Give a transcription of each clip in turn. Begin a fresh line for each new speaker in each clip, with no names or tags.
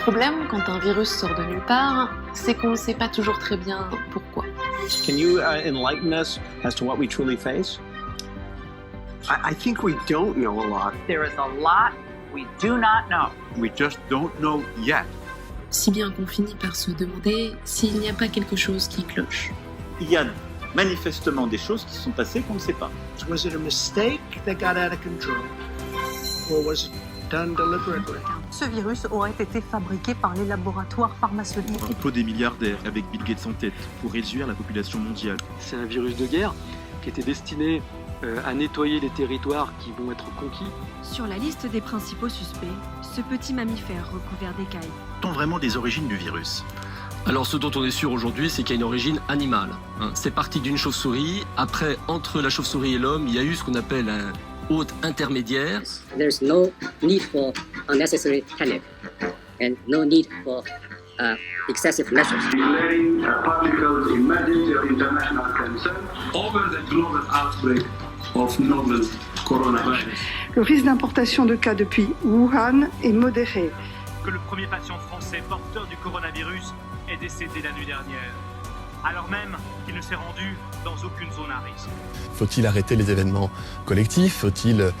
problème quand un virus sort de nulle part, c'est qu'on ne sait pas toujours très bien pourquoi.
Can you enlighten us as to what we truly face?
I think we don't know a lot.
There is a lot we do not know.
We just don't know yet.
Si bien qu'on finit par se demander s'il n'y a pas quelque chose qui cloche.
Il y a manifestement des choses qui sont passées qu'on ne sait pas.
Was it a mistake that got out of control? Or was it done deliberately?
Ce virus aurait été fabriqué par les laboratoires pharmaceutiques.
Un pot des milliardaires avec Bill Gates en tête pour réduire la population mondiale.
C'est un virus de guerre qui était destiné à nettoyer les territoires qui vont être conquis.
Sur la liste des principaux suspects, ce petit mammifère recouvert d'écailles.
Sont vraiment des origines du virus?
Alors ce dont on est sûr aujourd'hui, c'est qu'il y a une origine animale. C'est parti d'une chauve-souris. Après, entre la chauve-souris et l'homme, il y a eu ce qu'on appelle un hôte intermédiaire.
There's no need for unnecessary panic and no need for excessive measures.
Declaring a public health emergency of international concern over the global outbreak of novel coronavirus.
Le risque d'importation de cas depuis Wuhan est modéré.
Que le premier patient français porteur du coronavirus est décédé la nuit dernière, alors même qu'il ne s'est rendu dans aucune zone à risque.
Faut-il arrêter les événements collectifs? Faut-il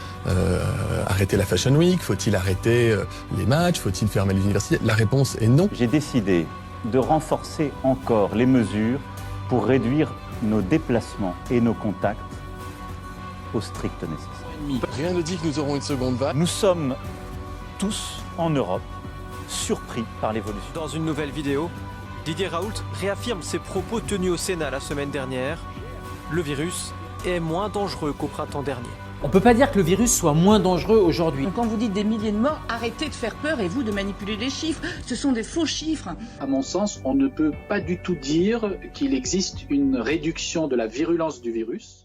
arrêter la Fashion Week? Faut-il arrêter les matchs? Faut-il fermer les universités? La réponse est non.
J'ai décidé de renforcer encore les mesures pour réduire nos déplacements et nos contacts au strict nécessaire.
Rien ne dit que nous aurons une seconde vague.
Nous sommes tous en Europe surpris par l'évolution.
Dans une nouvelle vidéo, Didier Raoult réaffirme ses propos tenus au Sénat la semaine dernière. Le virus est moins dangereux qu'au printemps dernier.
On ne peut pas dire que le virus soit moins dangereux aujourd'hui.
Quand vous dites des milliers de morts, arrêtez de faire peur et vous de manipuler les chiffres. Ce sont des faux chiffres.
À mon sens, on ne peut pas du tout dire qu'il existe une réduction de la virulence du virus.